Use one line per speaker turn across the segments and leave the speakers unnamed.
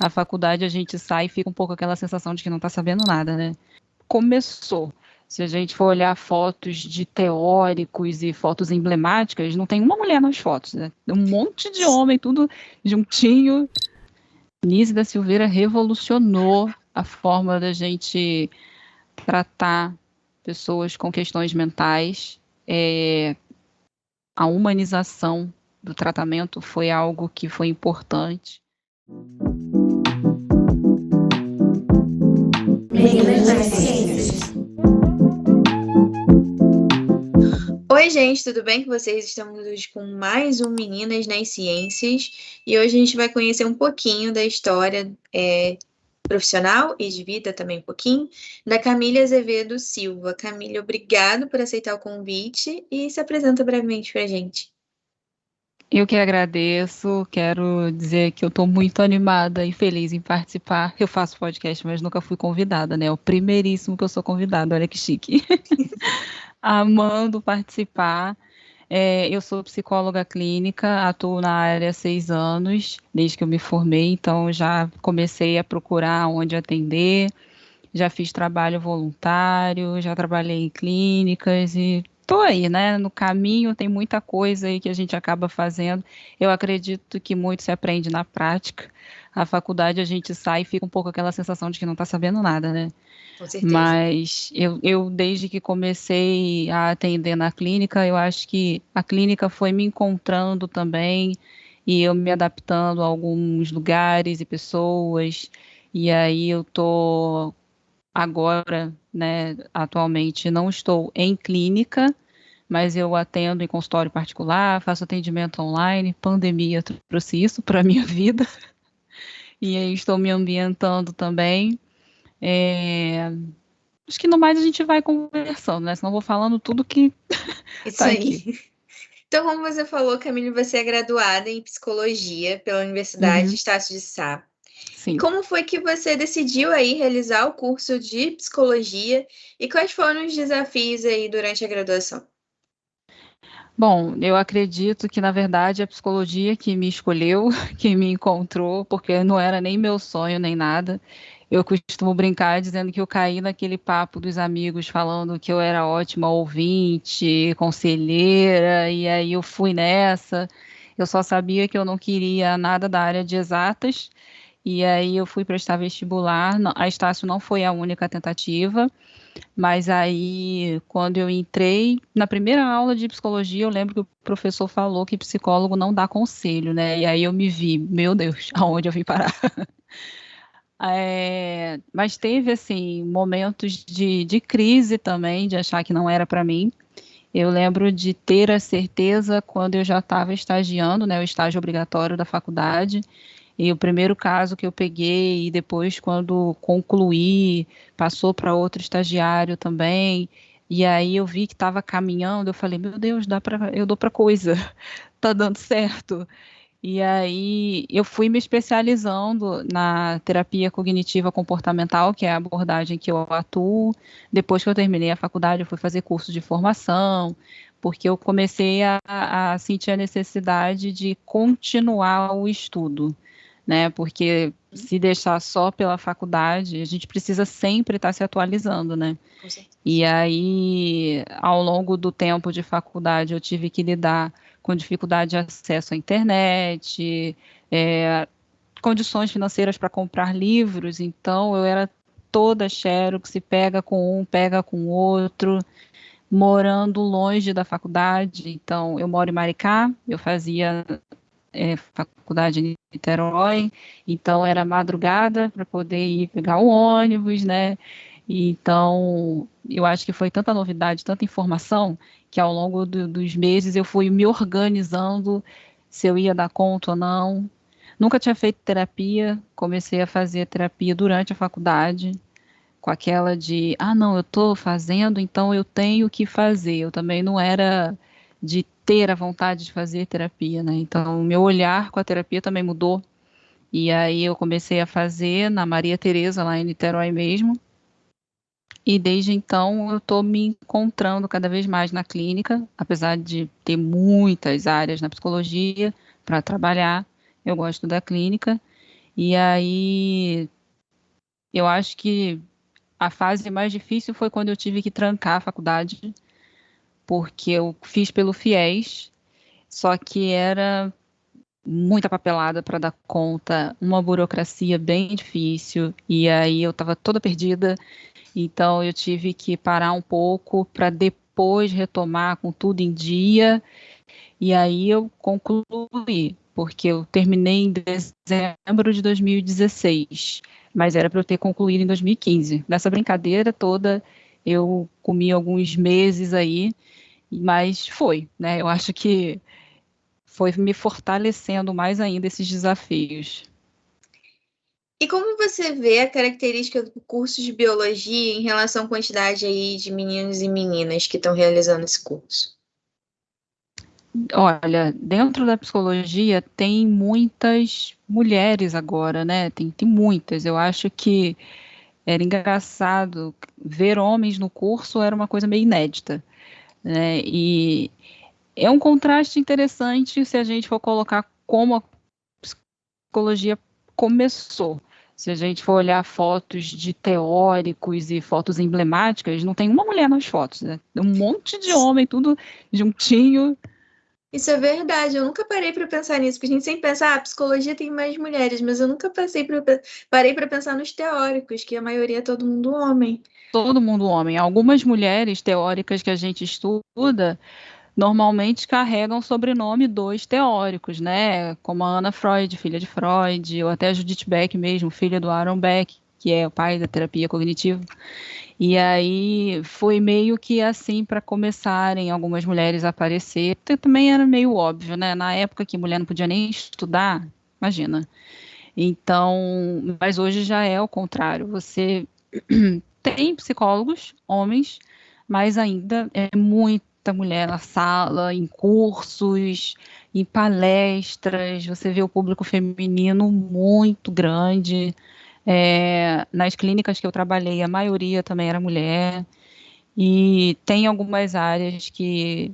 A faculdade a gente sai e fica um pouco aquela sensação de que não está sabendo nada, né? Começou. Se a gente for olhar fotos de teóricos e fotos emblemáticas, não tem uma mulher nas fotos, né? Tem um monte de homem, tudo juntinho. Nise da Silveira revolucionou a forma da gente tratar pessoas com questões mentais. A humanização do tratamento foi algo que foi importante.
Meninas das Ciências. Oi, gente, tudo bem com vocês? Estamos hoje com mais um Meninas nas Ciências e hoje a gente vai conhecer um pouquinho da história profissional e de vida também um pouquinho, da Camille Azevedo Silva. Camille, obrigado por aceitar o convite e se apresenta brevemente para a gente.
Eu que agradeço, quero dizer que eu estou muito animada e feliz em participar. Eu faço podcast, mas nunca fui convidada, né? É o primeiríssimo que eu sou convidada, olha que chique. Amando participar. Eu sou psicóloga clínica, atuo na área há 6 anos, desde que eu me formei, então já comecei a procurar onde atender, já fiz trabalho voluntário, já trabalhei em clínicas e tô aí, né? No caminho tem muita coisa aí que a gente acaba fazendo. Eu acredito que muito se aprende na prática. A faculdade a gente sai e fica um pouco aquela sensação de que não está sabendo nada, né?
Com certeza.
Mas eu, desde que comecei a atender na clínica, eu acho que a clínica foi me encontrando também e eu me adaptando a alguns lugares e pessoas. E aí eu tô agora, né, atualmente não estou em clínica, mas eu atendo em consultório particular, faço atendimento online. Pandemia trouxe isso para a minha vida e aí estou me ambientando também. É, Acho que no mais a gente vai conversando, né? Senão eu vou falando tudo que
Isso
tá aqui.
aí. Então, como você falou, Camille, você é graduada em psicologia pela Universidade
Uhum,
Estácio de Sá. E
sim.
como foi que você decidiu aí realizar o curso de psicologia e quais foram os desafios aí durante a graduação?
Bom, eu acredito que, na verdade, a psicologia que me escolheu, que me encontrou, porque não era nem meu sonho, nem nada. Eu costumo brincar dizendo que eu caí naquele papo dos amigos falando que eu era ótima ouvinte, conselheira, e aí eu fui nessa. Eu só sabia que eu não queria nada da área de exatas, e aí eu fui prestar vestibular. A Estácio não foi a única tentativa. Mas aí, quando eu entrei, na primeira aula de psicologia, eu lembro que o professor falou que psicólogo não dá conselho, né? E aí eu me vi, meu Deus, aonde eu vim parar? Mas teve, assim, momentos de crise também, de achar que não era para mim. Eu lembro de ter a certeza quando eu já estava estagiando, né? O estágio obrigatório da faculdade. E o primeiro caso que eu peguei, e depois, quando concluí, passou para outro estagiário também. E aí eu vi que estava caminhando, eu falei, meu Deus, eu dou para coisa, tá dando certo. E aí eu fui me especializando na terapia cognitiva comportamental, que é a abordagem que eu atuo. Depois que eu terminei a faculdade, eu fui fazer curso de formação, porque eu comecei a sentir a necessidade de continuar o estudo, né? Porque se deixar só pela faculdade, a gente precisa sempre estar se atualizando, né?
Com certeza.
E aí, ao longo do tempo de faculdade, eu tive que lidar com dificuldade de acesso à internet, é, condições financeiras para comprar livros, então eu era toda xerox, se pega com um, pega com o outro, morando longe da faculdade. Então, eu moro em Maricá, eu fazia faculdade em Niterói, então era madrugada para poder ir pegar o ônibus, né? E então, eu acho que foi tanta novidade, tanta informação, que ao longo dos meses eu fui me organizando se eu ia dar conta ou não. Nunca tinha feito terapia, comecei a fazer terapia durante a faculdade, com aquela de, ah, não, eu estou fazendo, então eu tenho que fazer. Eu também não era de ter a vontade de fazer terapia, né? Então, o meu olhar com a terapia também mudou. E aí eu comecei a fazer na Maria Tereza, lá em Niterói mesmo. E desde então eu estou me encontrando cada vez mais na clínica, apesar de ter muitas áreas na psicologia para trabalhar. Eu gosto da clínica E aí, eu acho que a fase mais difícil foi quando eu tive que trancar a faculdade, porque eu fiz pelo FIES, só que era muita papelada para dar conta, uma burocracia bem difícil, e aí eu estava toda perdida, então eu tive que parar um pouco para depois retomar com tudo em dia, e aí eu concluí, porque eu terminei em dezembro de 2016, mas era para eu ter concluído em 2015. Nessa brincadeira toda, eu comi alguns meses aí, mas foi, né? Eu acho que foi me fortalecendo mais ainda esses desafios.
E como você vê a característica do curso de biologia em relação à quantidade aí de meninos e meninas que estão realizando esse curso?
Olha, dentro da psicologia tem muitas mulheres agora, né? Tem muitas. Eu acho que era engraçado ver homens no curso era uma coisa meio inédita, né? E é um contraste interessante se a gente for colocar como a psicologia começou. Se a gente for olhar fotos de teóricos e fotos emblemáticas, não tem uma mulher nas fotos, né? Um monte de homem, tudo juntinho.
Isso é verdade, eu nunca parei para pensar nisso, porque a gente sempre pensa, ah, psicologia tem mais mulheres, mas eu nunca parei para pensar nos teóricos, que a maioria é todo mundo homem.
Todo mundo homem. Algumas mulheres teóricas que a gente estuda normalmente carregam o sobrenome dos teóricos, né? Como a Ana Freud, filha de Freud, ou até a Judith Beck mesmo, filha do Aaron Beck, que é o pai da terapia cognitiva. E aí foi meio que assim para começarem algumas mulheres a aparecer. Também era meio óbvio, né? Na época que mulher não podia nem estudar, imagina. Então, mas hoje já é o contrário. Você tem psicólogos, homens, mas ainda é muita mulher na sala, em cursos, em palestras. Você vê o público feminino muito grande. Nas clínicas que eu trabalhei, a maioria também era mulher. E tem algumas áreas que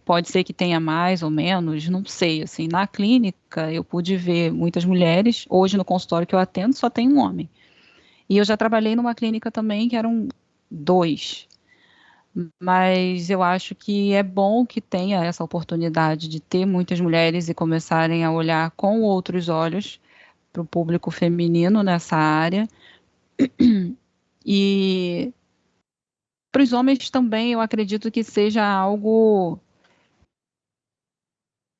pode ser que tenha mais ou menos, não sei. Assim, na clínica eu pude ver muitas mulheres. Hoje no consultório que eu atendo só tem um homem. E eu já trabalhei numa clínica também que eram dois. Mas eu acho que é bom que tenha essa oportunidade de ter muitas mulheres e começarem a olhar com outros olhos para o público feminino nessa área. E para os homens também, eu acredito que seja algo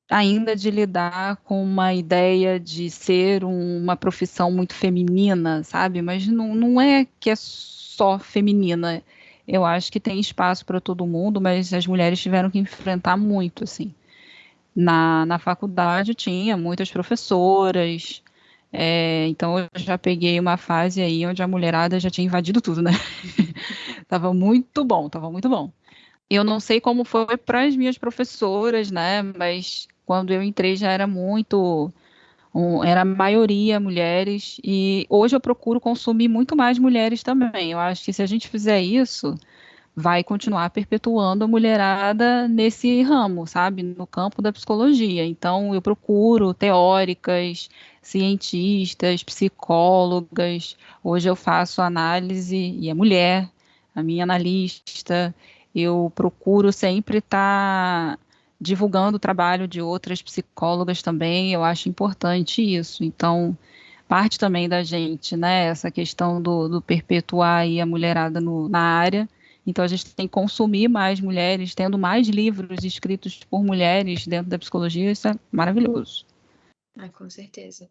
ainda de lidar com uma ideia de ser uma profissão muito feminina, sabe? Mas não é que é só feminina. Eu acho que tem espaço para todo mundo, mas as mulheres tiveram que enfrentar muito, assim. Na faculdade tinha muitas professoras, então eu já peguei uma fase aí onde a mulherada já tinha invadido tudo, né? Tava muito bom, tava muito bom. Eu não sei como foi para as minhas professoras, né? Mas quando eu entrei já era muito, era a maioria mulheres, e hoje eu procuro consumir muito mais mulheres também. Eu acho que se a gente fizer isso, vai continuar perpetuando a mulherada nesse ramo, sabe? No campo da psicologia. Então eu procuro teóricas, cientistas, psicólogas. Hoje eu faço análise e é mulher, a minha analista. Eu procuro sempre estar divulgando o trabalho de outras psicólogas também, eu acho importante isso. Então, parte também da gente, né, essa questão do perpetuar aí a mulherada na área. Então, a gente tem que consumir mais mulheres, tendo mais livros escritos por mulheres dentro da psicologia, isso é maravilhoso.
Ah, com certeza.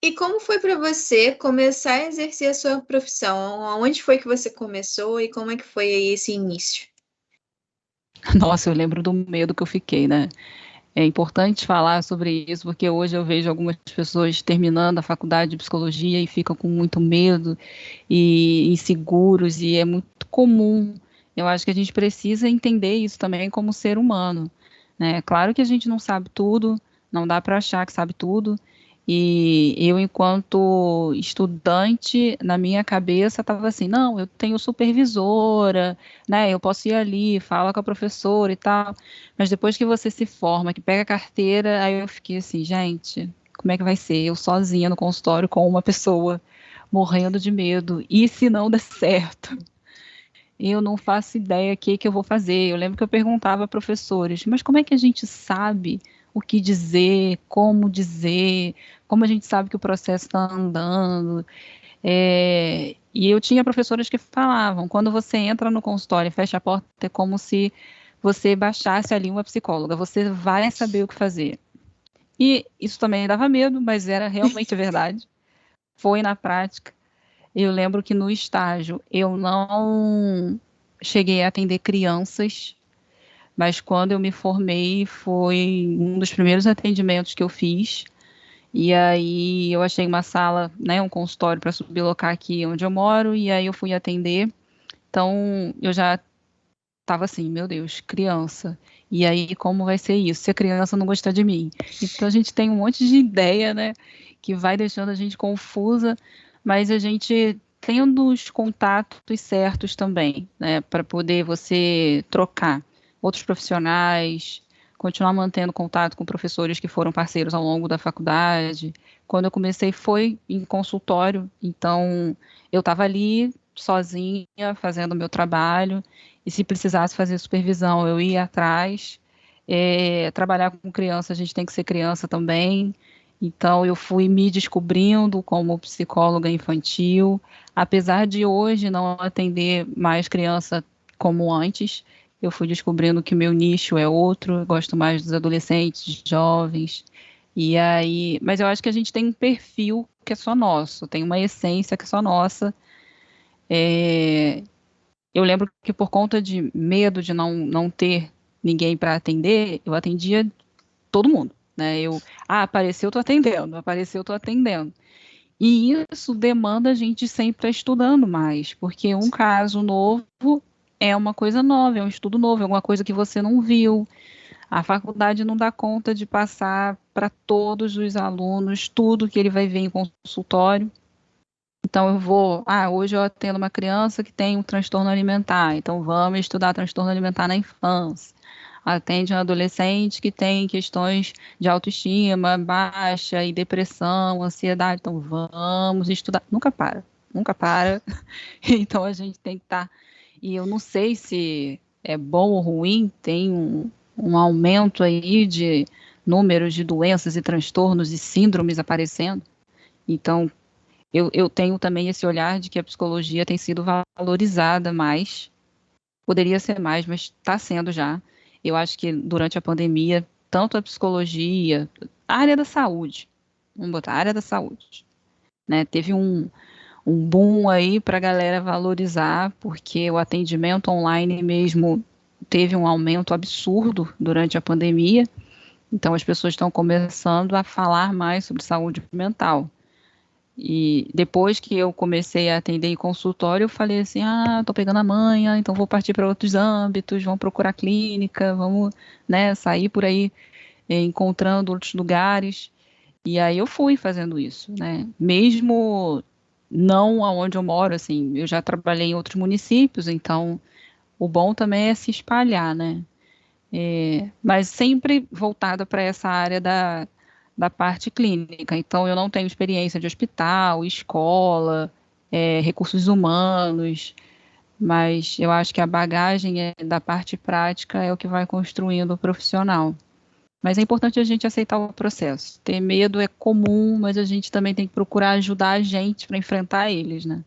E como foi para você começar a exercer a sua profissão? Onde foi que você começou e como é que foi aí esse início?
Nossa, eu lembro do medo que eu fiquei, né? É importante falar sobre isso, porque hoje eu vejo algumas pessoas terminando a faculdade de psicologia e ficam com muito medo e inseguros, e é muito comum. Eu acho que a gente precisa entender isso também como ser humano, né? Claro que a gente não sabe tudo, não dá para achar que sabe tudo, e eu, enquanto estudante, na minha cabeça estava assim, não, eu tenho supervisora, né? Eu posso ir ali, fala com a professora e tal. Mas depois que você se forma, que pega a carteira, aí eu fiquei assim, gente, como é que vai ser? Eu sozinha no consultório com uma pessoa, morrendo de medo. E se não der certo? Eu não faço ideia o que eu vou fazer. Eu lembro que eu perguntava a professores, mas como é que a gente sabe o que dizer, como a gente sabe que o processo está andando? E eu tinha professoras que falavam, quando você entra no consultório e fecha a porta, é como se você baixasse ali uma psicóloga, você vai saber o que fazer. E isso também dava medo, mas era realmente verdade. Foi na prática. Eu lembro que no estágio eu não cheguei a atender crianças, mas quando eu me formei foi um dos primeiros atendimentos que eu fiz. E aí eu achei uma sala, né, um consultório para sublocar aqui onde eu moro, e aí eu fui atender. Então eu já estava assim, meu Deus, criança. E aí como vai ser isso se a criança não gostar de mim? Então a gente tem um monte de ideia, né, que vai deixando a gente confusa, mas a gente tendo os contatos certos também, né, para poder você trocar outros profissionais, continuar mantendo contato com professores que foram parceiros ao longo da faculdade. Quando eu comecei foi em consultório, então eu estava ali sozinha fazendo o meu trabalho e se precisasse fazer supervisão eu ia atrás. Trabalhar com criança a gente tem que ser criança também. Então eu fui me descobrindo como psicóloga infantil, apesar de hoje não atender mais criança como antes. Eu fui descobrindo que meu nicho é outro, eu gosto mais dos adolescentes, jovens. E aí, mas eu acho que a gente tem um perfil que é só nosso, tem uma essência que é só nossa. É, eu lembro que por conta de medo de não ter ninguém para atender, eu atendia todo mundo, né? Apareceu, tô atendendo, apareceu, tô atendendo. E isso demanda a gente sempre estar estudando mais, porque um caso novo é uma coisa nova, é um estudo novo, é alguma coisa que você não viu. A faculdade não dá conta de passar para todos os alunos tudo que ele vai ver em consultório. Então hoje eu atendo uma criança que tem um transtorno alimentar, então vamos estudar transtorno alimentar na infância. Atende um adolescente que tem questões de autoestima baixa e depressão, ansiedade, então vamos estudar. Nunca para, nunca para. Então a gente tem que estar. E eu não sei se é bom ou ruim, tem um aumento aí de números de doenças e transtornos e síndromes aparecendo. Então, eu tenho também esse olhar de que a psicologia tem sido valorizada mais, poderia ser mais, mas está sendo já. Eu acho que durante a pandemia, tanto a psicologia, a área da saúde, vamos botar, a área da saúde, né? Teve um boom aí para a galera valorizar, porque o atendimento online mesmo teve um aumento absurdo durante a pandemia, então as pessoas estão começando a falar mais sobre saúde mental. E depois que eu comecei a atender em consultório, eu falei assim, tô pegando a manha, então vou partir para outros âmbitos, vamos procurar clínica, vamos, né, sair por aí encontrando outros lugares. E aí eu fui fazendo isso, né? Mesmo não aonde eu moro, assim, eu já trabalhei em outros municípios, então o bom também é se espalhar, né? Mas sempre voltada para essa área da parte clínica. Então, eu não tenho experiência de hospital, escola, recursos humanos, mas eu acho que a bagagem da parte prática é o que vai construindo o profissional. Mas é importante a gente aceitar o processo. Ter medo é comum, mas a gente também tem que procurar ajudar a gente para enfrentar eles, né?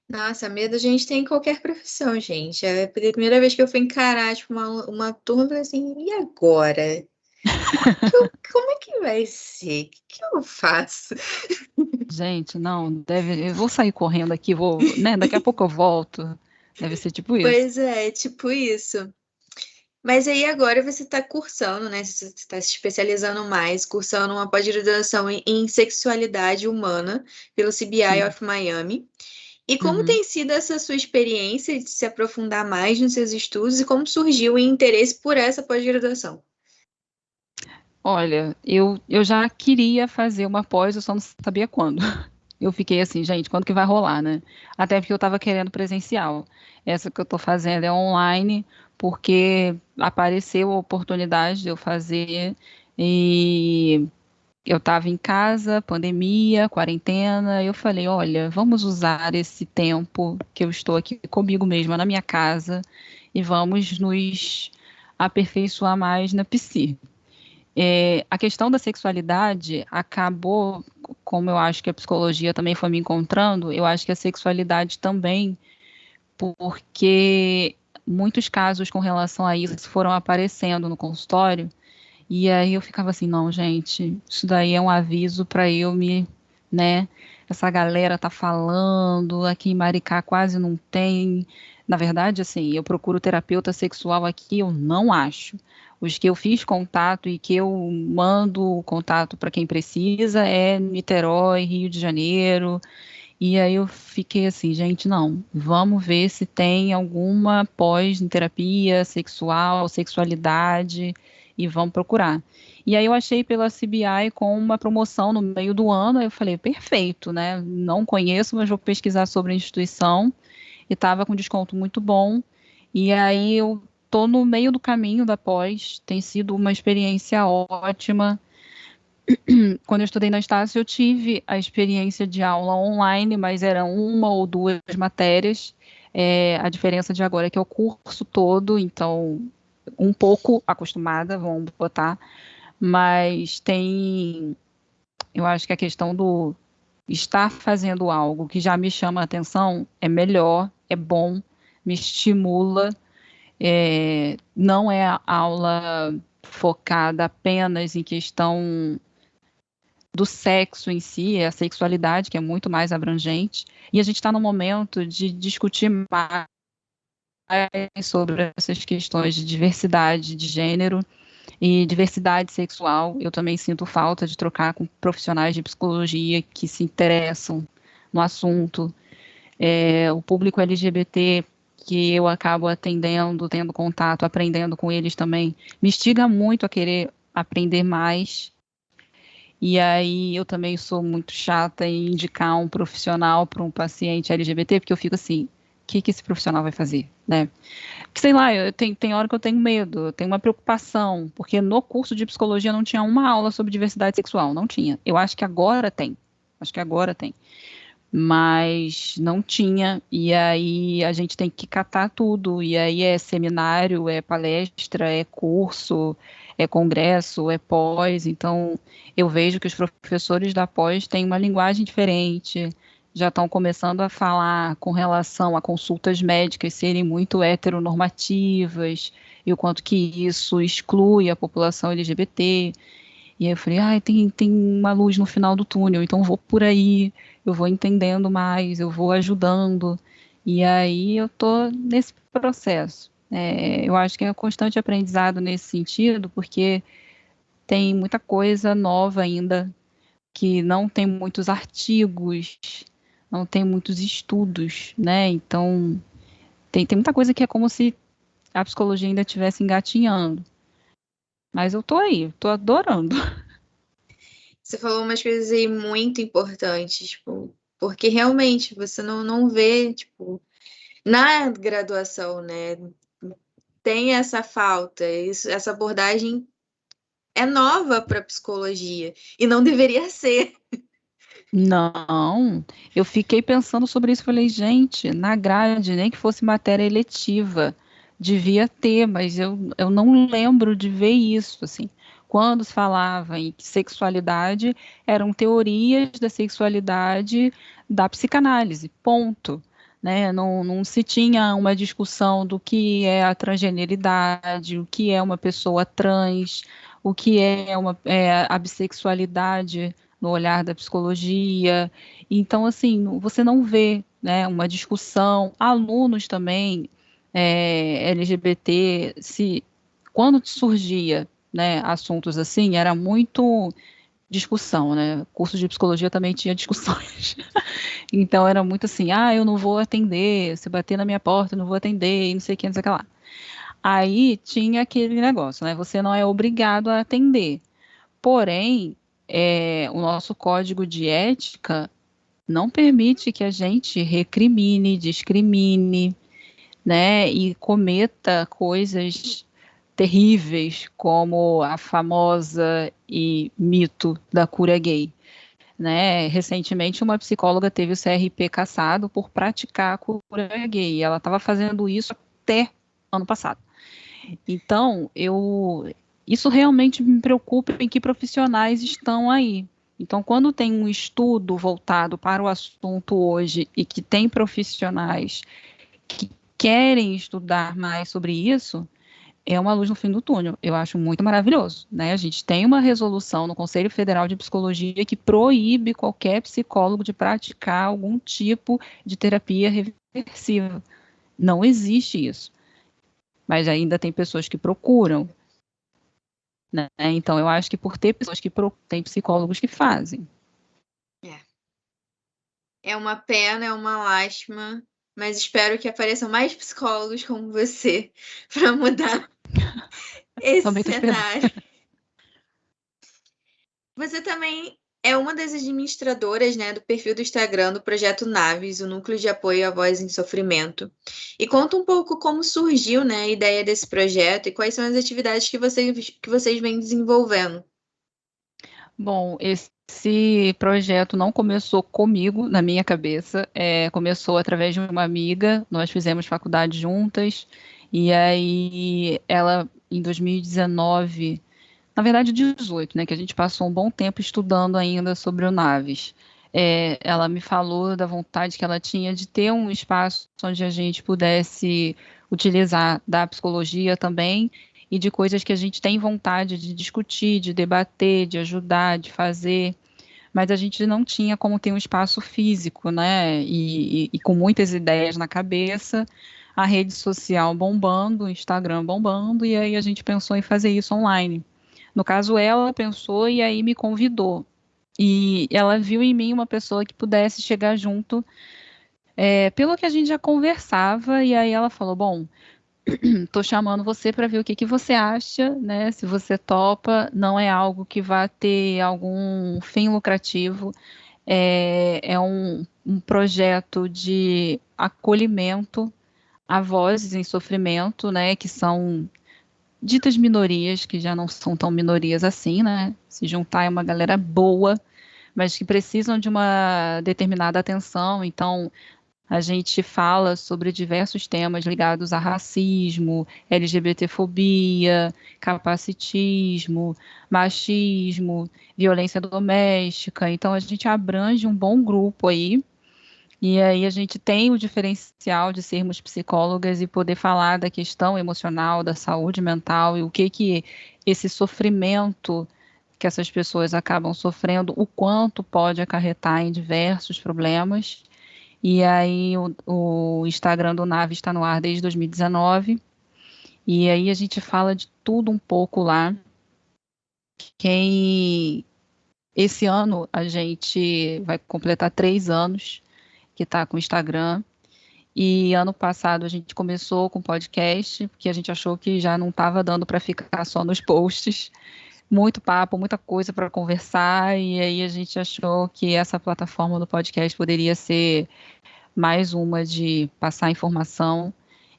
Nossa, medo a gente tem em qualquer profissão, gente. É a primeira vez que eu fui encarar, tipo, uma turma, eu falei assim, e agora? Como é que vai ser? O que eu faço?
Gente, não, deve. Eu vou sair correndo aqui, né? Daqui a pouco eu volto. Deve ser tipo isso.
Pois é, tipo isso. Mas aí agora você está cursando, né? Você está se especializando mais, cursando uma pós-graduação em sexualidade humana pelo CBI
Sim.
of Miami. E como
Uhum.
tem sido essa sua experiência de se aprofundar mais nos seus estudos e como surgiu o interesse por essa pós-graduação?
Olha, eu já queria fazer uma pós, eu só não sabia quando. Eu fiquei assim, gente, quando que vai rolar, né? Até porque eu estava querendo presencial. Essa que eu estou fazendo é online, porque apareceu a oportunidade de eu fazer eu estava em casa, pandemia, quarentena, eu falei, olha, vamos usar esse tempo que eu estou aqui comigo mesma na minha casa e vamos nos aperfeiçoar mais na psi. A questão da sexualidade acabou, como eu acho que a psicologia também foi me encontrando, eu acho que a sexualidade também, porque muitos casos com relação a isso foram aparecendo no consultório, e aí eu ficava assim, não, gente, isso daí é um aviso para eu me, né? Essa galera tá falando, aqui em Maricá quase não tem. Na verdade, assim, eu procuro terapeuta sexual aqui, eu não acho. Os que eu fiz contato e que eu mando contato para quem precisa é Niterói, Rio de Janeiro. E aí eu fiquei assim, gente, não, vamos ver se tem alguma pós em terapia sexual, sexualidade, e vamos procurar. E aí eu achei pela CBI com uma promoção no meio do ano, aí eu falei, perfeito, né? Não conheço, mas vou pesquisar sobre a instituição, e estava com desconto muito bom. E aí eu tô no meio do caminho da pós, tem sido uma experiência ótima. Quando eu estudei na Estácio, eu tive a experiência de aula online, mas eram uma ou duas matérias. A diferença de agora é que é o curso todo, então um pouco acostumada, vamos botar, mas tem, eu acho que a questão do estar fazendo algo que já me chama a atenção é melhor, é bom, me estimula, não é a aula focada apenas em questão do sexo em si, é a sexualidade, que é muito mais abrangente, e a gente está no momento de discutir mais sobre essas questões de diversidade de gênero e diversidade sexual. Eu também sinto falta de trocar com profissionais de psicologia que se interessam no assunto. O público LGBT que eu acabo atendendo, tendo contato, aprendendo com eles também, me instiga muito a querer aprender mais. E aí eu também sou muito chata em indicar um profissional para um paciente LGBT, porque eu fico assim, o que esse profissional vai fazer, né? Porque, sei lá, tem hora que eu tenho medo, eu tenho uma preocupação, porque no curso de psicologia não tinha uma aula sobre diversidade sexual, não tinha. Eu acho que agora tem, mas não tinha, e aí a gente tem que catar tudo, e aí é seminário, é palestra, é curso, é congresso, é pós, então eu vejo que os professores da pós têm uma linguagem diferente, já estão começando a falar com relação a consultas médicas serem muito heteronormativas, e o quanto que isso exclui a população LGBT, e aí eu falei, tem uma luz no final do túnel, então vou por aí, eu vou entendendo mais, eu vou ajudando. E aí eu tô nesse processo. Eu acho que é um constante aprendizado nesse sentido, porque tem muita coisa nova ainda, que não tem muitos artigos, não tem muitos estudos, né? Então, tem muita coisa que é como se a psicologia ainda estivesse engatinhando. Mas eu tô aí, tô adorando.
Você falou umas coisas aí muito importantes, tipo, porque realmente você não vê, tipo, na graduação, né? Tem essa falta, essa abordagem é nova para psicologia e não deveria ser.
Não, eu fiquei pensando sobre isso, falei, gente, na grade, nem que fosse matéria eletiva, devia ter, mas eu não lembro de ver isso, assim. Quando se falava em sexualidade, eram teorias da sexualidade da psicanálise, ponto. Né? Não se tinha uma discussão do que é a transgeneridade, o que é uma pessoa trans, o que a bissexualidade no olhar da psicologia. Então, assim, você não vê, né, uma discussão, alunos também, LGBT, quando surgia, né, assuntos assim, era muito discussão, né? Curso de psicologia também tinha discussões. Então era muito assim, eu não vou atender, se bater na minha porta, eu não vou atender, e não sei o que, não sei o que lá. Aí tinha aquele negócio, né? Você não é obrigado a atender. Porém, o nosso código de ética não permite que a gente recrimine, discrimine, né, e cometa coisas terríveis, como a famosa e mito da cura gay, né? Recentemente, uma psicóloga teve o CRP cassado por praticar a cura gay. Ela estava fazendo isso até ano passado. Então, isso realmente me preocupa em que profissionais estão aí. Então, quando tem um estudo voltado para o assunto hoje e que tem profissionais que querem estudar mais sobre isso, é uma luz no fim do túnel. Eu acho muito maravilhoso, né? A gente tem uma resolução no Conselho Federal de Psicologia que proíbe qualquer psicólogo de praticar algum tipo de terapia reversiva. Não existe isso. Mas ainda tem pessoas que procuram, né? Então, eu acho que por ter pessoas que tem psicólogos que fazem.
É uma pena, é uma lástima, mas espero que apareçam mais psicólogos como você para mudar esse cenário. Você também é uma das administradoras, né, do perfil do Instagram do Projeto Naves, o Núcleo de Apoio à Voz em Sofrimento. E conta um pouco como surgiu, né, a ideia desse projeto e quais são as atividades que vocês vêm desenvolvendo.
Bom, esse projeto não começou comigo, na minha cabeça, começou através de uma amiga, nós fizemos faculdade juntas, e aí ela, em 2019, na verdade 18, né, que a gente passou um bom tempo estudando ainda sobre o Naves. Ela me falou da vontade que ela tinha de ter um espaço onde a gente pudesse utilizar da psicologia também, e de coisas que a gente tem vontade de discutir, de debater, de ajudar, de fazer, mas a gente não tinha como ter um espaço físico, né? E com muitas ideias na cabeça, a rede social bombando, o Instagram bombando, e aí a gente pensou em fazer isso online. No caso, ela pensou e aí me convidou. E ela viu em mim uma pessoa que pudesse chegar junto, pelo que a gente já conversava, e aí ela falou: bom, estou chamando você para ver o que que você acha, né? Se você topa, não é algo que vá ter algum fim lucrativo, é um projeto de acolhimento a vozes em sofrimento, né? Que são ditas minorias, que já não são tão minorias assim, né? Se juntar é uma galera boa, mas que precisam de uma determinada atenção. Então, a gente fala sobre diversos temas ligados a racismo, LGBTfobia, capacitismo, machismo, violência doméstica. Então, a gente abrange um bom grupo aí. E aí a gente tem o diferencial de sermos psicólogas e poder falar da questão emocional, da saúde mental e o que esse sofrimento que essas pessoas acabam sofrendo, o quanto pode acarretar em diversos problemas. E aí o Instagram do Nave está no ar desde 2019. E aí a gente fala de tudo um pouco lá. Esse ano a gente vai completar 3 anos que está com o Instagram. E ano passado a gente começou com podcast, porque a gente achou que já não estava dando para ficar só nos posts. Muito papo, muita coisa para conversar. E aí a gente achou que essa plataforma do podcast poderia ser mais uma de passar informação.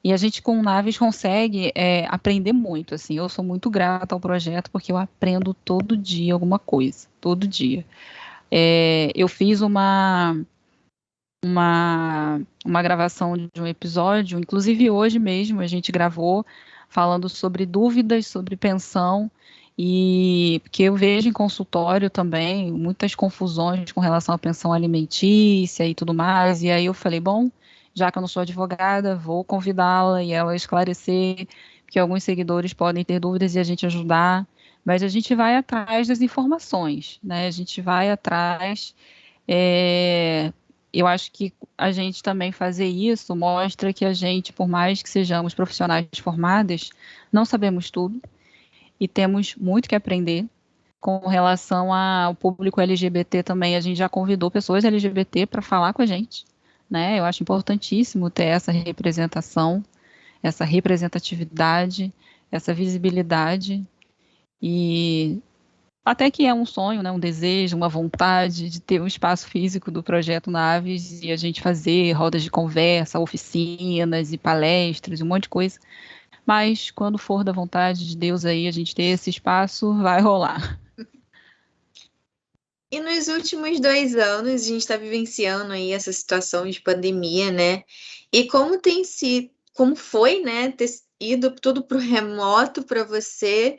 E a gente com o Naves consegue aprender muito, assim. Eu sou muito grata ao projeto porque eu aprendo todo dia alguma coisa, todo dia. Eu fiz uma gravação de um episódio, inclusive hoje mesmo a gente gravou falando sobre dúvidas sobre pensão, e porque eu vejo em consultório também muitas confusões com relação à pensão alimentícia e tudo mais, e aí eu falei, bom, já que eu não sou advogada, vou convidá-la e ela esclarecer, porque alguns seguidores podem ter dúvidas e a gente ajudar, mas a gente vai atrás das informações, né? A gente vai atrás. Eu acho que a gente também fazer isso mostra que a gente, por mais que sejamos profissionais formadas, não sabemos tudo e temos muito que aprender. Com relação ao público LGBT também, a gente já convidou pessoas LGBT para falar com a gente, né? Eu acho importantíssimo ter essa representação, essa representatividade, essa visibilidade, e até que é um sonho, né, um desejo, uma vontade de ter um espaço físico do Projeto Naves e a gente fazer rodas de conversa, oficinas e palestras, um monte de coisa. Mas quando for da vontade de Deus aí, a gente ter esse espaço, vai rolar.
E nos últimos 2 anos, a gente está vivenciando aí essa situação de pandemia, né? E como tem sido, como foi, né, ter ido tudo para o remoto para você,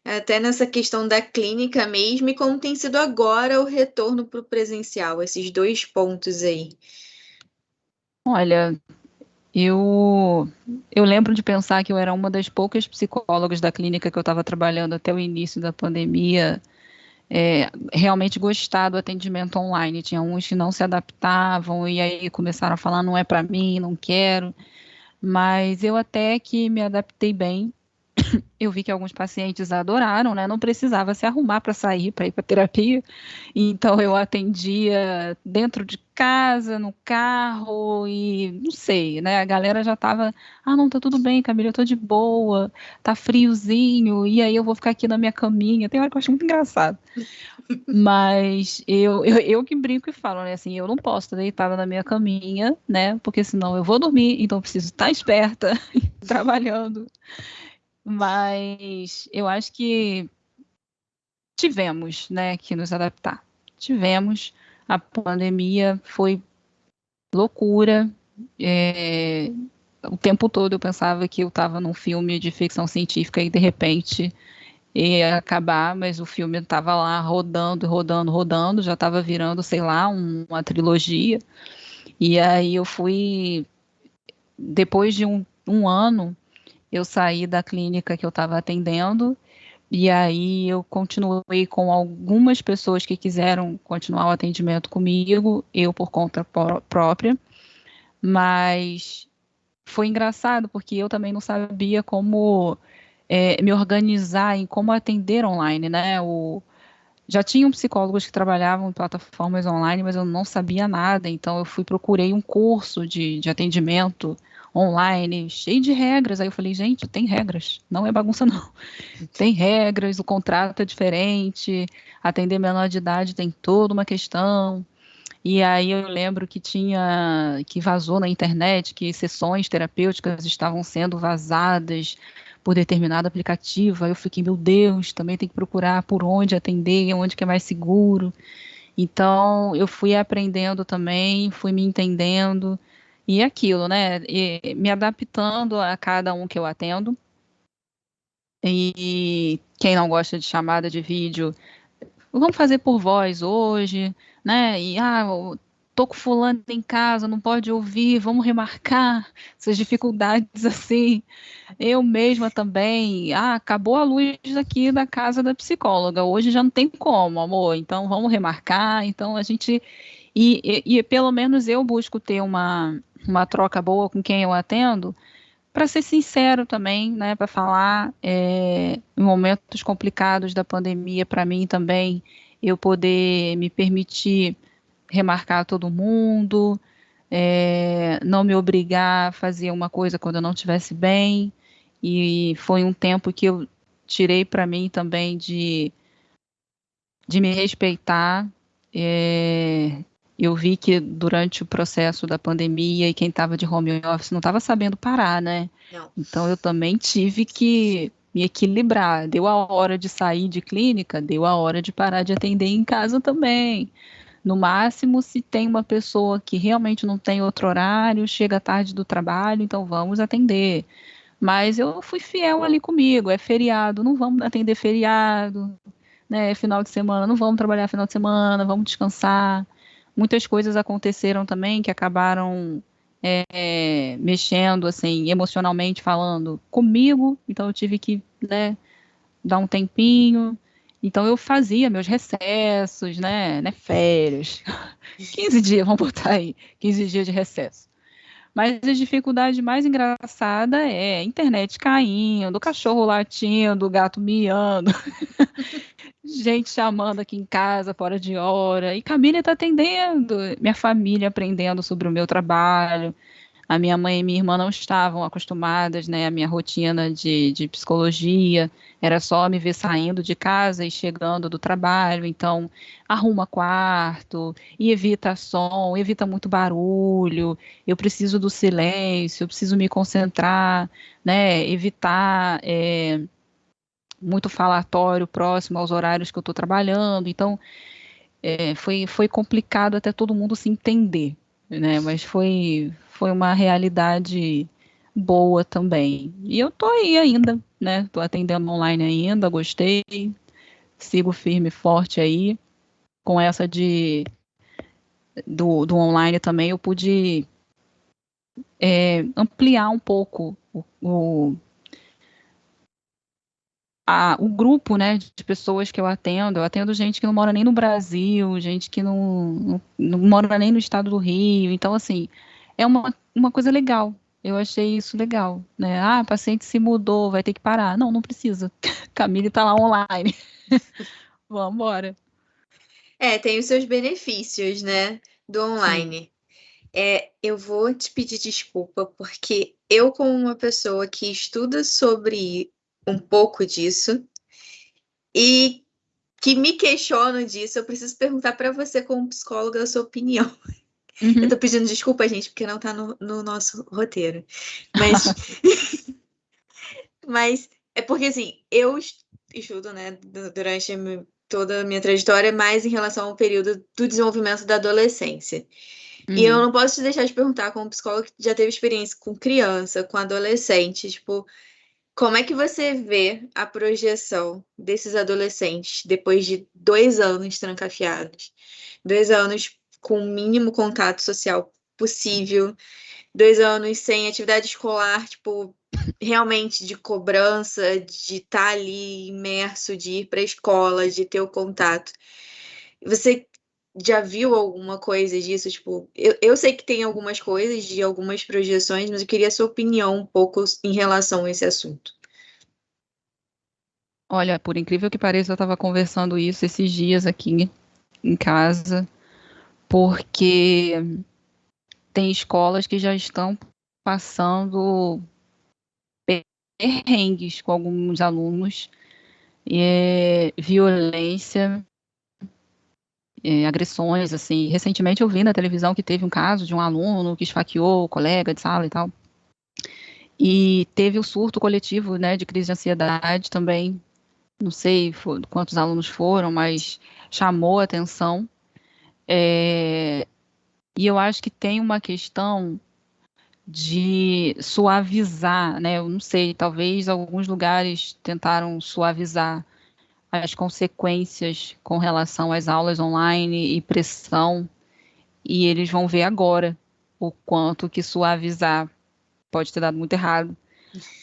até nessa questão da clínica mesmo, e como tem sido agora o retorno para o presencial, esses dois pontos aí.
Olha, eu lembro de pensar que eu era uma das poucas psicólogas da clínica que eu estava trabalhando até o início da pandemia, realmente gostar do atendimento online. Tinha uns que não se adaptavam e aí começaram a falar, não é para mim, não quero. Mas eu até que me adaptei bem. Eu vi que alguns pacientes adoraram, né? Não precisava se arrumar para sair, para ir para terapia. Então eu atendia dentro de casa, no carro e não sei, né? A galera já estava, não, tá tudo bem, Camila, eu tô de boa, tá friozinho, e aí eu vou ficar aqui na minha caminha. Tem hora que eu acho muito engraçado. Mas eu que brinco e falo, né? Assim, eu não posso estar deitada na minha caminha, né? Porque senão eu vou dormir, então eu preciso estar esperta, trabalhando. Mas eu acho que tivemos, né, que nos adaptar. Tivemos. A pandemia foi loucura. É, o tempo todo eu pensava que eu estava num filme de ficção científica e de repente ia acabar, mas o filme estava lá rodando, rodando, rodando, já estava virando, sei lá, uma trilogia. E aí eu fui, depois de um ano, eu saí da clínica que eu estava atendendo. E aí eu continuei com algumas pessoas que quiseram continuar o atendimento comigo, eu por conta própria, mas foi engraçado porque eu também não sabia como me organizar em como atender online, né? Já tinham psicólogos que trabalhavam em plataformas online, mas eu não sabia nada, então eu procurei um curso de atendimento online, cheio de regras. Aí eu falei, gente, tem regras, não é bagunça não. Tem regras, o contrato é diferente, atender menor de idade tem toda uma questão. E aí eu lembro que vazou na internet que sessões terapêuticas estavam sendo vazadas por determinado aplicativo. Aí eu fiquei, meu Deus, também tem que procurar por onde atender, onde que é mais seguro. Então eu fui aprendendo também, fui me entendendo e aquilo, né? E me adaptando a cada um que eu atendo. E quem não gosta de chamada de vídeo, vamos fazer por voz hoje, né? E eu tô com fulano em casa, não pode ouvir, vamos remarcar essas dificuldades assim. Eu mesma também, acabou a luz aqui da casa da psicóloga, hoje já não tem como, amor, então vamos remarcar. Então a gente e pelo menos eu busco ter uma troca boa com quem eu atendo para ser sincero também, né, para falar em momentos complicados da pandemia, para mim também, eu poder me permitir remarcar todo mundo, não me obrigar a fazer uma coisa quando eu não estivesse bem, e foi um tempo que eu tirei para mim também de me respeitar. Eu vi que durante o processo da pandemia e quem estava de home office não estava sabendo parar, né?
Não.
Então eu também tive que me equilibrar. Deu a hora de sair de clínica, deu a hora de parar de atender em casa também. No máximo, se tem uma pessoa que realmente não tem outro horário, chega tarde do trabalho, então vamos atender. Mas eu fui fiel ali comigo, é feriado, não vamos atender feriado, né? Final de semana, não vamos trabalhar final de semana, vamos descansar. Muitas coisas aconteceram também que acabaram mexendo, assim, emocionalmente falando comigo, então eu tive que, né, dar um tempinho. Então eu fazia meus recessos, né, férias. 15 dias, vamos botar aí, 15 dias de recesso. Mas a dificuldade mais engraçada é a internet caindo, o cachorro latindo, o gato miando, gente chamando aqui em casa fora de hora. E Camila está atendendo, minha família aprendendo sobre o meu trabalho. A minha mãe e minha irmã não estavam acostumadas, né? A minha rotina de psicologia era só me ver saindo de casa e chegando do trabalho. Então, arruma quarto, e evita som, evita muito barulho. Eu preciso do silêncio, eu preciso me concentrar, né? Evitar muito falatório próximo aos horários que eu estou trabalhando. Então, foi complicado até todo mundo se entender, né? Mas foi uma realidade boa também. E eu tô aí ainda, né? Tô atendendo online ainda, gostei, sigo firme e forte aí. Com essa do online também, eu pude ampliar um pouco o grupo, né, de pessoas que eu atendo. Eu atendo gente que não mora nem no Brasil, gente que não mora nem no estado do Rio. Então, assim, é uma coisa legal. Eu achei isso legal, né? Ah, a paciente se mudou, vai ter que parar. Não, não precisa. Camille está lá online. Vamos embora.
Tem os seus benefícios, né, do
Sim.
online. Eu vou te pedir desculpa, porque eu, como uma pessoa que estuda sobre um pouco disso e que me questiono disso, eu preciso perguntar para você, como psicóloga, a sua opinião. Eu
Uhum.
tô pedindo desculpa, gente, porque não tá no nosso roteiro. Mas, mas é porque, assim, eu estudo, né, durante toda a minha trajetória, mais em relação ao período do desenvolvimento da adolescência. E eu
Uhum.
não posso te deixar de perguntar, como psicóloga que já teve experiência com criança, com adolescente, tipo, como é que você vê a projeção desses adolescentes depois de 2 anos trancafiados? 2 anos com o mínimo contato social possível, 2 anos sem atividade escolar, tipo, realmente de cobrança, de estar ali imerso, de ir para a escola, de ter o contato. Você já viu alguma coisa disso? Tipo, eu sei que tem algumas coisas de algumas projeções, mas eu queria a sua opinião um pouco em relação a esse assunto.
Olha, por incrível que pareça, eu estava conversando isso esses dias aqui em casa, porque tem escolas que já estão passando perrengues com alguns alunos, violência, agressões, assim. Recentemente eu vi na televisão que teve um caso de um aluno que esfaqueou o colega de sala e tal. E teve o surto coletivo, né, de crise de ansiedade também. Não sei quantos alunos foram, mas chamou a atenção. E eu acho que tem uma questão de suavizar, né? Eu não sei, talvez alguns lugares tentaram suavizar as consequências com relação às aulas online e pressão, e eles vão ver agora o quanto que suavizar pode ter dado muito errado,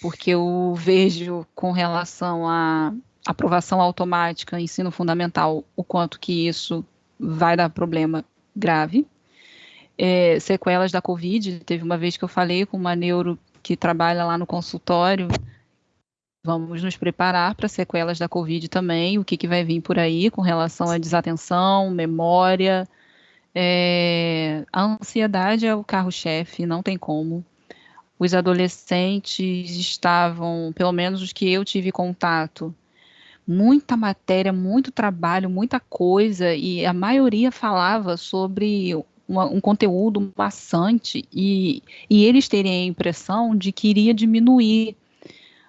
porque eu vejo com relação à aprovação automática, ensino fundamental, o quanto que isso vai dar problema grave. Sequelas da Covid, teve uma vez que eu falei com uma neuro que trabalha lá no consultório. Vamos nos preparar para sequelas da Covid também, o que, que vai vir por aí com relação à desatenção, memória. A ansiedade é o carro-chefe, não tem como. Os adolescentes estavam, pelo menos os que eu tive contato, muita matéria, muito trabalho, muita coisa, e a maioria falava sobre um conteúdo maçante, e eles terem a impressão de que iria diminuir.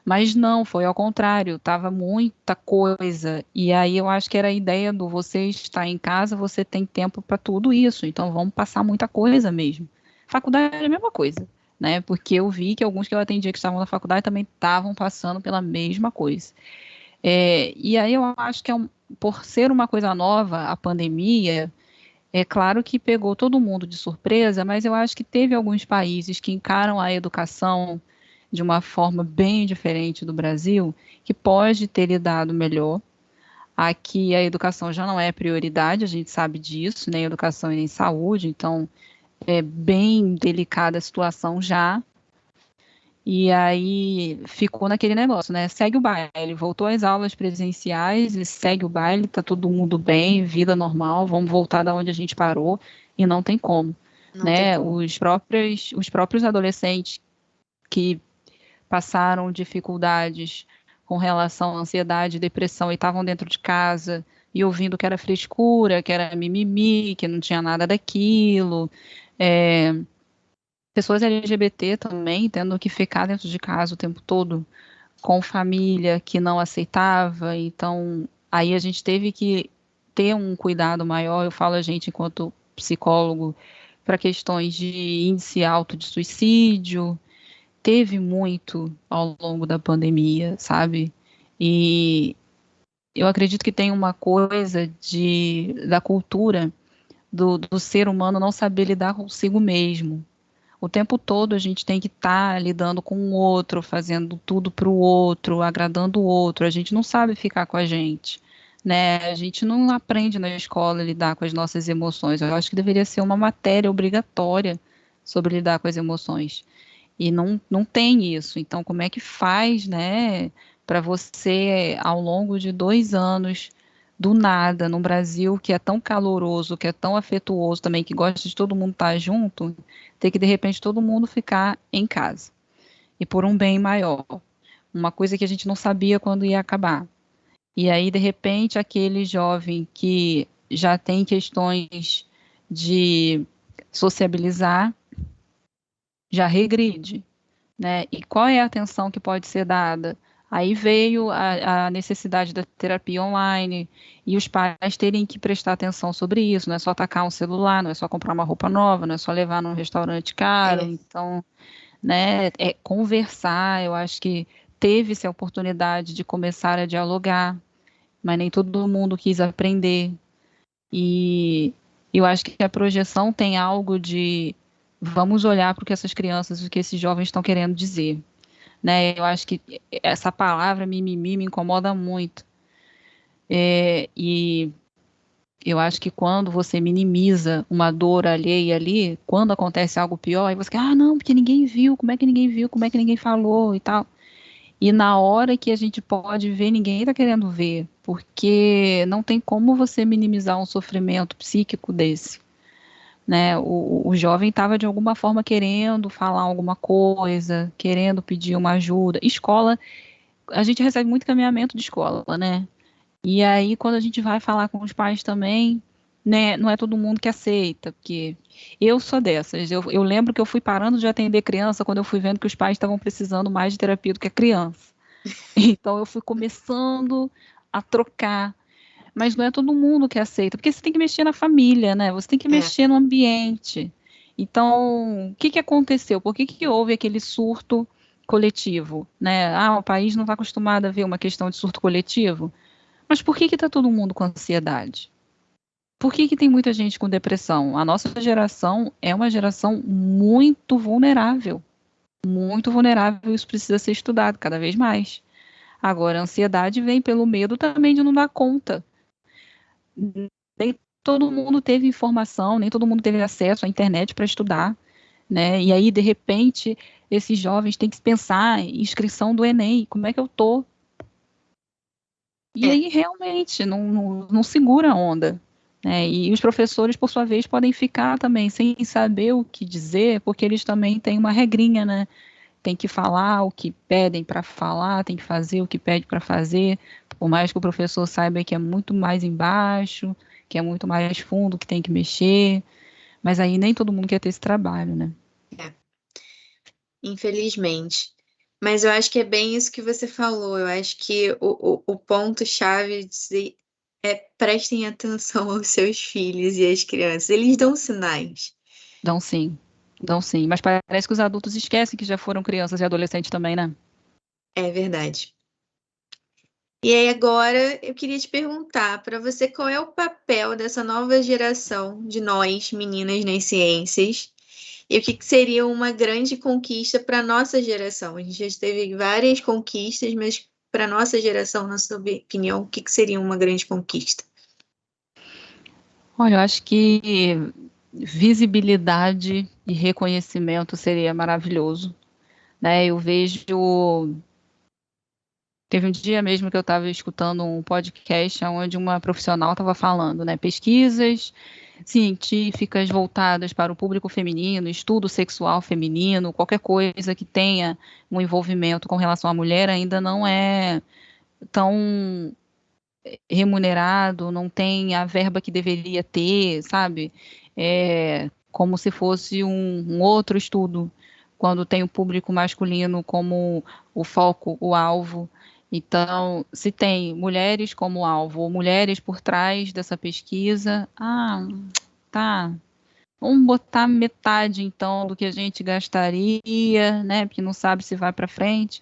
Mas não, foi ao contrário, tava muita coisa. E aí eu acho que era a ideia do você estar em casa, você tem tempo para tudo isso. Então vamos passar muita coisa mesmo. Faculdade é a mesma coisa, né? Porque eu vi que alguns que eu atendia que estavam na faculdade também estavam passando pela mesma coisa. E aí eu acho que por ser uma coisa nova, a pandemia, é claro que pegou todo mundo de surpresa, mas eu acho que teve alguns países que encaram a educação de uma forma bem diferente do Brasil, que pode ter lidado melhor. Aqui a educação já não é prioridade, a gente sabe disso, nem educação e nem saúde, então é bem delicada a situação já. E aí ficou naquele negócio, né? Segue o baile, voltou às aulas presenciais, e segue o baile, tá todo mundo bem, vida normal, vamos voltar da onde a gente parou, e não tem como,
Não tem
né?
como.
Os próprios adolescentes que passaram dificuldades com relação à ansiedade, depressão e estavam dentro de casa e ouvindo que era frescura, que era mimimi, que não tinha nada daquilo. É, pessoas LGBT também tendo que ficar dentro de casa o tempo todo com família que não aceitava, então aí a gente teve que ter um cuidado maior, eu falo a gente enquanto psicólogo, para questões de índice alto de suicídio, teve muito ao longo da pandemia, sabe? E eu acredito que tem uma coisa da cultura do ser humano não saber lidar consigo mesmo. O tempo todo a gente tem que estar lidando com o outro, fazendo tudo para o outro, agradando o outro. A gente não sabe ficar com a gente, né? A gente não aprende na escola a lidar com as nossas emoções. Eu acho que deveria ser uma matéria obrigatória sobre lidar com as emoções. E não tem isso. Então, como é que faz, né, para você, ao longo de 2 anos, do nada, num Brasil que é tão caloroso, que é tão afetuoso também, que gosta de todo mundo estar junto, ter que, de repente, todo mundo ficar em casa. E por um bem maior. Uma coisa que a gente não sabia quando ia acabar. E aí, de repente, aquele jovem que já tem questões de sociabilizar, já regride, né? E qual é a atenção que pode ser dada? Aí veio a necessidade da terapia online e os pais terem que prestar atenção sobre isso. Não é só tacar um celular, não é só comprar uma roupa nova, não é só levar num restaurante caro.
É.
Então, né, é conversar. Eu acho que teve-se a oportunidade de começar a dialogar, mas nem todo mundo quis aprender. E eu acho que a projeção tem algo de vamos olhar para o que essas crianças, o que esses jovens estão querendo dizer, né? Eu acho que essa palavra mimimi me incomoda muito. E eu acho que quando você minimiza uma dor alheia ali, quando acontece algo pior, aí você fica, ah, não, porque ninguém viu, como é que ninguém viu, como é que ninguém falou e tal. E na hora que a gente pode ver, ninguém está querendo ver, porque não tem como você minimizar um sofrimento psíquico desse, né? O jovem estava de alguma forma querendo falar alguma coisa, querendo pedir uma ajuda. Escola, a gente recebe muito caminhamento de escola, né? E aí, quando a gente vai falar com os pais também, né, não é todo mundo que aceita, porque eu sou dessas. Eu lembro que eu fui parando de atender criança quando eu fui vendo que os pais estavam precisando mais de terapia do que a criança. Então, eu fui começando a trocar. Mas não é todo mundo que aceita, porque você tem que mexer na família, né? Você tem que
É.
mexer no ambiente. Então, o que que aconteceu? Por que que houve aquele surto coletivo, né? Ah, o país não está acostumado a ver uma questão de surto coletivo. Mas por que que está todo mundo com ansiedade? Por que que tem muita gente com depressão? A nossa geração é uma geração muito vulnerável, e isso precisa ser estudado cada vez mais. Agora, a ansiedade vem pelo medo também de não dar conta. Nem todo mundo teve informação, nem todo mundo teve acesso à internet para estudar, né? E aí, de repente, esses jovens têm que pensar em inscrição do Enem, como é que eu tô? E
É.
aí, realmente, não segura a onda, né? E os professores, por sua vez, podem ficar também sem saber o que dizer, porque eles também têm uma regrinha, né? Tem que falar o que pedem para falar, tem que fazer o que pede para fazer, por mais que o professor saiba que é muito mais embaixo, que é muito mais fundo, que tem que mexer, mas aí nem todo mundo quer ter esse trabalho, né?
É. Infelizmente. Mas eu acho que é bem isso que você falou. Eu acho que o ponto-chave é prestem atenção aos seus filhos e às crianças. Eles dão sinais.
Dão sim, dão sim, mas parece que os adultos esquecem que já foram crianças e adolescentes também, né?
É verdade. E aí agora eu queria te perguntar para você qual é o papel dessa nova geração de nós, meninas nas ciências, e o que que seria uma grande conquista para a nossa geração? A gente já teve várias conquistas, mas para a nossa geração, na sua opinião, o que que seria uma grande conquista?
Olha, eu acho que visibilidade e reconhecimento seria maravilhoso, né? Eu vejo. Teve um dia mesmo que eu estava escutando um podcast onde uma profissional estava falando, né? Pesquisas científicas voltadas para o público feminino, estudo sexual feminino, qualquer coisa que tenha um envolvimento com relação à mulher ainda não é tão remunerado, não tem a verba que deveria ter, sabe? É como se fosse um outro estudo, quando tem o público masculino como o foco, o alvo. Então, se tem mulheres como alvo ou mulheres por trás dessa pesquisa, tá, vamos botar metade então do que a gente gastaria, né? Porque não sabe se vai para frente.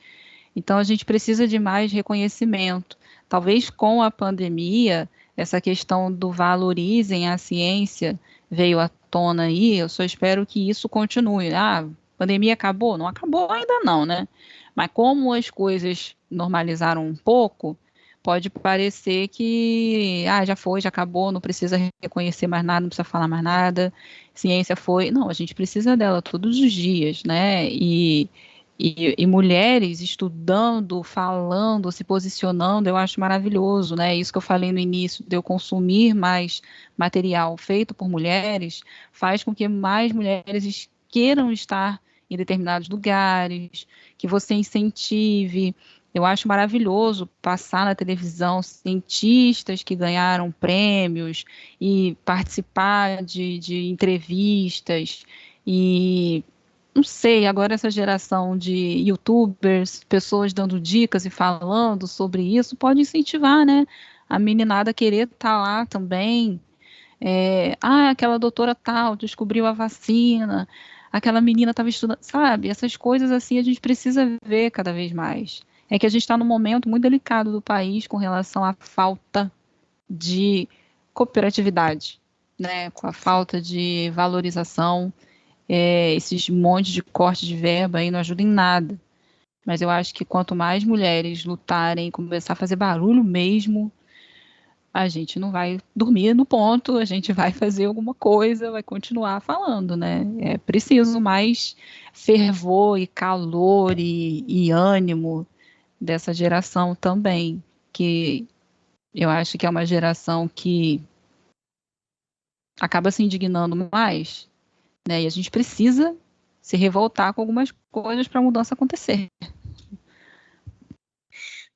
Então, a gente precisa de mais reconhecimento. Talvez com a pandemia, essa questão do valorizem a ciência veio à tona aí. Eu só espero que isso continue. A pandemia acabou? Não acabou ainda não, né? Mas como as coisas normalizaram um pouco, pode parecer que já foi, já acabou, não precisa reconhecer mais nada, não precisa falar mais nada. Ciência foi. Não, a gente precisa dela todos os dias, né? E mulheres estudando, falando, se posicionando, eu acho maravilhoso, né? Isso que eu falei no início, de eu consumir mais material feito por mulheres, faz com que mais mulheres queiram estar em determinados lugares, que você incentive. Eu acho maravilhoso passar na televisão cientistas que ganharam prêmios e participar de entrevistas e não sei, agora essa geração de YouTubers, pessoas dando dicas e falando sobre isso, pode incentivar, né? A meninada a querer estar lá também. Aquela doutora tal descobriu a vacina, aquela menina estava estudando, sabe? Essas coisas assim a gente precisa ver cada vez mais. É que a gente está num momento muito delicado do país com relação à falta de cooperatividade, né? Com a falta de valorização, esses montes de corte de verba aí não ajudam em nada. Mas eu acho que quanto mais mulheres lutarem, começar a fazer barulho mesmo, a gente não vai dormir no ponto, a gente vai fazer alguma coisa, vai continuar falando, né? É preciso mais fervor e calor e ânimo dessa geração também, que eu acho que é uma geração que acaba se indignando mais, né? E a gente precisa se revoltar com algumas coisas para a mudança acontecer.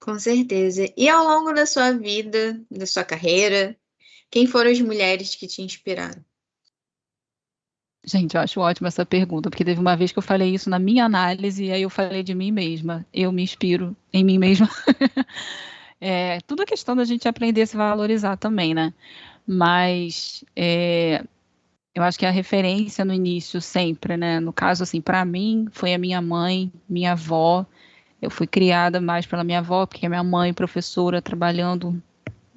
Com certeza. E ao longo da sua vida, da sua carreira, quem foram as mulheres que te inspiraram?
Gente, eu acho ótima essa pergunta, porque teve uma vez que eu falei isso na minha análise e aí eu falei de mim mesma. Eu me inspiro em mim mesma. Tudo é questão da gente aprender a se valorizar também, né? Mas eu acho que a referência no início sempre, né? No caso, assim, para mim, foi a minha mãe, minha avó. Eu fui criada mais pela minha avó, porque a minha mãe, professora, trabalhando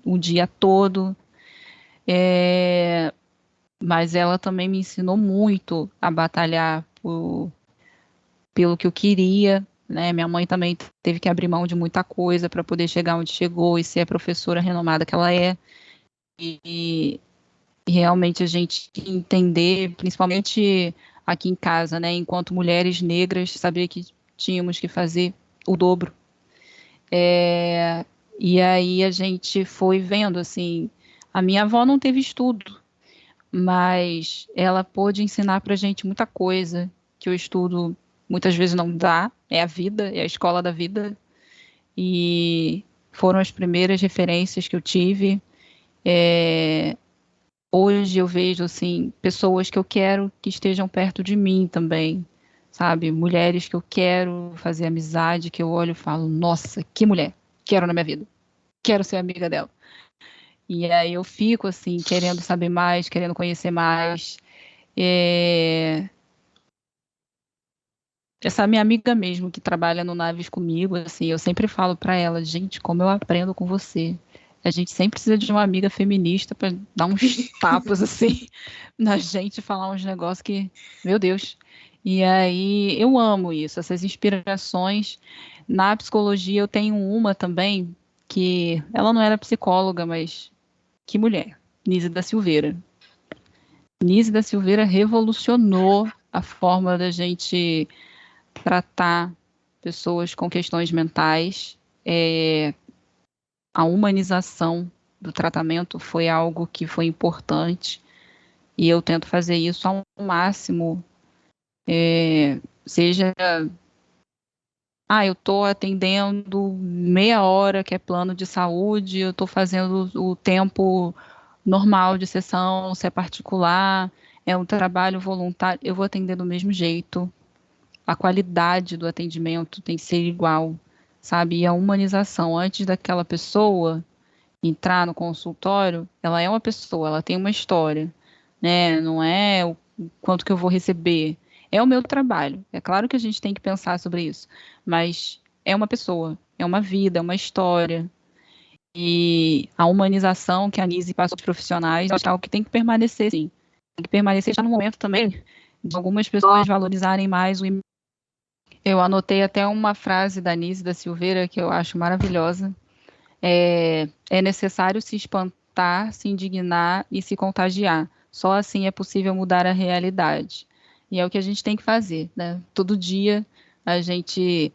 o dia todo. Mas ela também me ensinou muito a batalhar pelo que eu queria, né? Minha mãe também teve que abrir mão de muita coisa para poder chegar onde chegou e ser a professora renomada que ela é. E realmente a gente entender, principalmente aqui em casa, né? Enquanto mulheres negras, saber que tínhamos que fazer o dobro. E aí a gente foi vendo, assim, a minha avó não teve estudo, mas ela pôde ensinar para a gente muita coisa que o estudo muitas vezes não dá, é a vida, é a escola da vida, e foram as primeiras referências que eu tive. Hoje eu vejo, assim, pessoas que eu quero que estejam perto de mim também, sabe? Mulheres que eu quero fazer amizade, que eu olho e falo, nossa, que mulher, quero na minha vida, quero ser amiga dela. E aí eu fico, assim, querendo saber mais, querendo conhecer mais. É, Essa minha amiga mesmo que trabalha no Naves comigo, assim, eu sempre falo pra ela, gente, como eu aprendo com você. A gente sempre precisa de uma amiga feminista pra dar uns tapas assim na gente, falar uns negócios que, meu Deus. E aí eu amo isso, essas inspirações. Na psicologia eu tenho uma também que ela não era psicóloga, mas que mulher, Nise da Silveira. Nise da Silveira revolucionou a forma da gente tratar pessoas com questões mentais. A humanização do tratamento foi algo que foi importante e eu tento fazer isso ao máximo. Seja, eu estou atendendo meia hora, que é plano de saúde, eu estou fazendo o tempo normal de sessão, se é particular, é um trabalho voluntário, eu vou atender do mesmo jeito. A qualidade do atendimento tem que ser igual, sabe? E a humanização antes daquela pessoa entrar no consultório, ela é uma pessoa, ela tem uma história, né? Não é o quanto que eu vou receber. É o meu trabalho. É claro que a gente tem que pensar sobre isso, mas é uma pessoa, é uma vida, é uma história. E a humanização que a Nise passa aos profissionais, acho que é algo que tem que permanecer, sim. Tem que permanecer já no momento também de algumas pessoas valorizarem mais o. Eu anotei até uma frase da Nise da Silveira que eu acho maravilhosa. É necessário se espantar, se indignar e se contagiar. Só assim é possível mudar a realidade. E é o que a gente tem que fazer, né? Todo dia a gente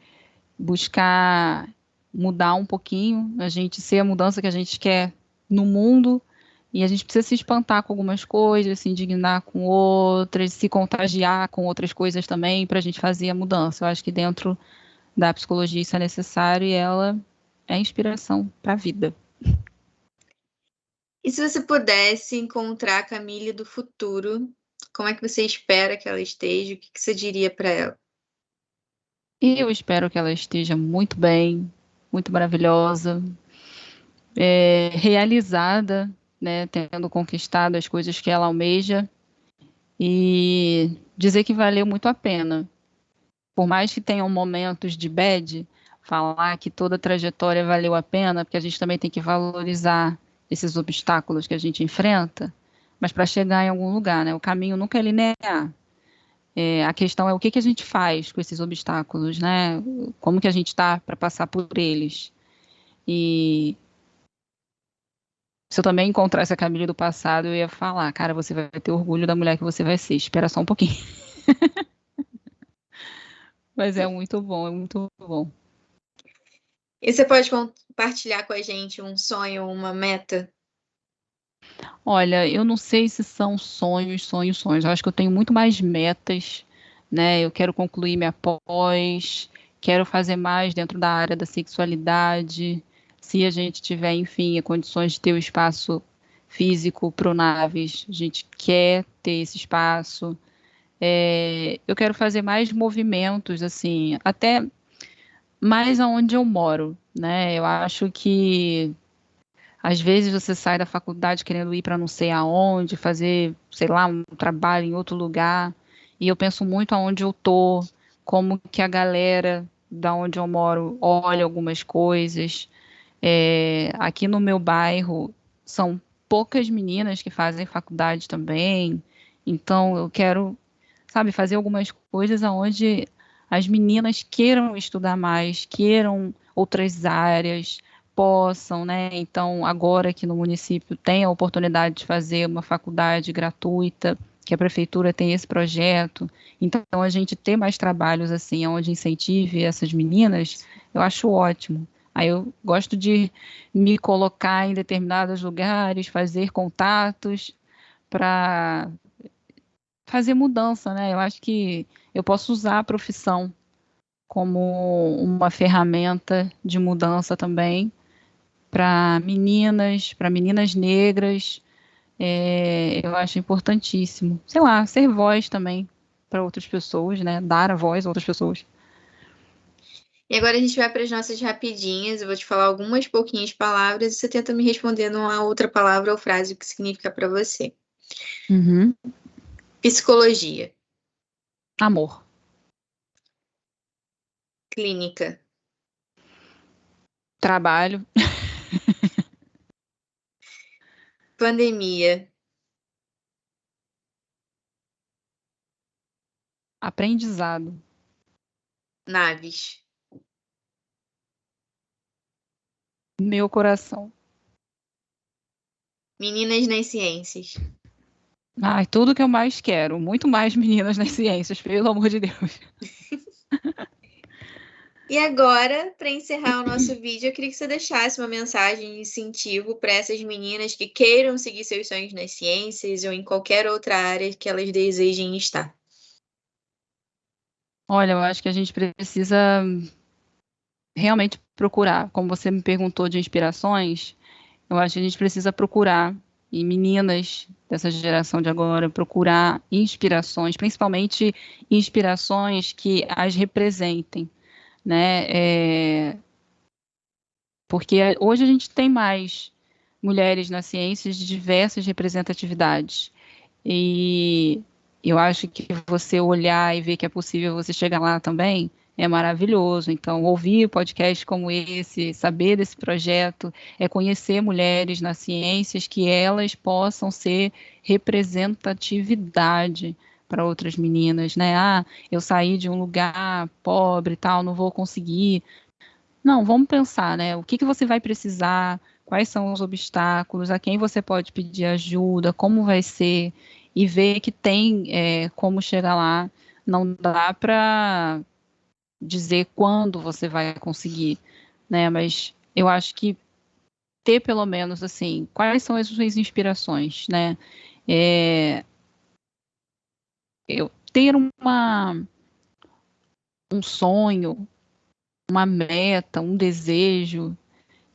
buscar mudar um pouquinho, a gente ser a mudança que a gente quer no mundo, e a gente precisa se espantar com algumas coisas, se indignar com outras, se contagiar com outras coisas também, para a gente fazer a mudança. Eu acho que dentro da psicologia isso é necessário e ela é inspiração para a vida.
E se você pudesse encontrar a Camille do futuro, como é que você espera que ela esteja? O que você diria para ela?
E eu espero que ela esteja muito bem, muito maravilhosa, realizada, né, tendo conquistado as coisas que ela almeja e dizer que valeu muito a pena. Por mais que tenham momentos de bad, falar que toda a trajetória valeu a pena, porque a gente também tem que valorizar esses obstáculos que a gente enfrenta, mas para chegar em algum lugar, né? O caminho nunca é linear. A questão é o que que a gente faz com esses obstáculos, né? Como que a gente está para passar por eles. E se eu também encontrasse a Camille do passado, eu ia falar, cara, você vai ter orgulho da mulher que você vai ser. Espera só um pouquinho. Mas é muito bom, é muito bom.
E você pode compartilhar com a gente um sonho, uma meta?
Olha, eu não sei se são sonhos. Eu acho que eu tenho muito mais metas, né? Eu quero concluir minha pós, quero fazer mais dentro da área da sexualidade. Se a gente tiver, enfim, condições de ter o espaço físico pro Naves, a gente quer ter esse espaço. Eu quero fazer mais movimentos, assim, até mais aonde eu moro, né? Eu acho que às vezes você sai da faculdade querendo ir para não sei aonde, fazer, sei lá, um trabalho em outro lugar, e eu penso muito aonde eu tô, como que a galera da onde eu moro olha algumas coisas. Aqui no meu bairro são poucas meninas que fazem faculdade também, então eu quero, sabe, fazer algumas coisas aonde as meninas queiram estudar mais, queiram outras áreas, possam, né? Então, agora que no município tem a oportunidade de fazer uma faculdade gratuita, que a prefeitura tem esse projeto, então a gente ter mais trabalhos assim, onde incentive essas meninas, eu acho ótimo. Aí eu gosto de me colocar em determinados lugares, fazer contatos para fazer mudança, né? Eu acho que eu posso usar a profissão como uma ferramenta de mudança também para meninas negras. Eu acho importantíssimo. Sei lá, ser voz também para outras pessoas, né? Dar a voz a outras pessoas.
E agora a gente vai para as nossas rapidinhas. Eu vou te falar algumas pouquinhas palavras e você tenta me responder numa outra palavra ou frase o que significa para você.
Uhum.
Psicologia.
Amor.
Clínica.
Trabalho.
Pandemia.
Aprendizado.
Naves.
Meu coração.
Meninas nas ciências.
Ai, tudo que eu mais quero. Muito mais meninas nas ciências, pelo amor de Deus.
E agora, para encerrar o nosso vídeo, eu queria que você deixasse uma mensagem de incentivo para essas meninas que queiram seguir seus sonhos nas ciências ou em qualquer outra área que elas desejem estar.
Olha, eu acho que a gente precisa realmente procurar. Como você me perguntou de inspirações, eu acho que a gente precisa procurar, e meninas dessa geração de agora, procurar inspirações, principalmente inspirações que as representem, né? Porque hoje a gente tem mais mulheres nas ciências de diversas representatividades. E eu acho que você olhar e ver que é possível você chegar lá também é maravilhoso. Então, ouvir podcasts como esse, saber desse projeto, é conhecer mulheres nas ciências que elas possam ser representatividade para outras meninas, né? Ah, eu saí de um lugar pobre e tal, não vou conseguir. Não, vamos pensar, né? O que que você vai precisar, quais são os obstáculos, a quem você pode pedir ajuda, como vai ser, e ver que tem como chegar lá. Não dá para dizer quando você vai conseguir, né? Mas eu acho que ter pelo menos assim, quais são as suas inspirações, né? É, eu ter um sonho, uma meta, um desejo.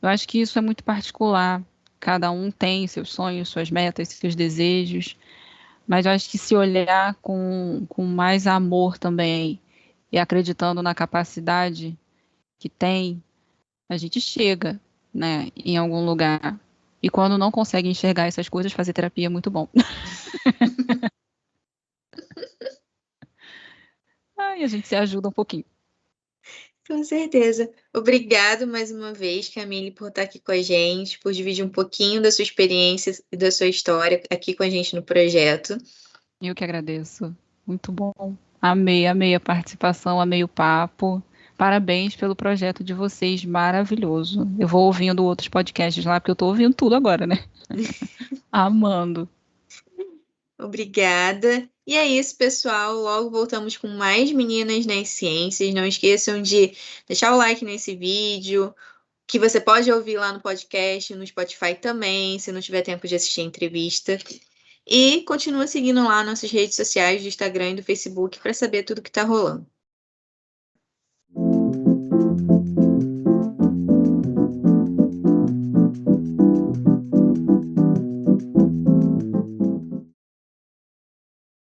Eu acho que isso é muito particular. Cada um tem seus sonhos, suas metas, seus desejos. Mas eu acho que se olhar com mais amor também e acreditando na capacidade que tem, a gente chega, né, em algum lugar. E quando não consegue enxergar essas coisas, fazer terapia é muito bom. Ai, a gente se ajuda um pouquinho.
Com certeza. Obrigado mais uma vez, Camille, por estar aqui com a gente, por dividir um pouquinho da sua experiência e da sua história aqui com a gente no projeto.
Eu que agradeço. Muito bom. Amei, amei a participação, amei o papo. Parabéns pelo projeto de vocês, maravilhoso. Eu vou ouvindo outros podcasts lá, porque eu tô ouvindo tudo agora, né? Amando.
Obrigada. E é isso, pessoal. Logo voltamos com mais Meninas nas Ciências. Não esqueçam de deixar o like nesse vídeo, que você pode ouvir lá no podcast, no Spotify também, se não tiver tempo de assistir a entrevista. E continua seguindo lá nossas redes sociais do Instagram e do Facebook para saber tudo que está rolando.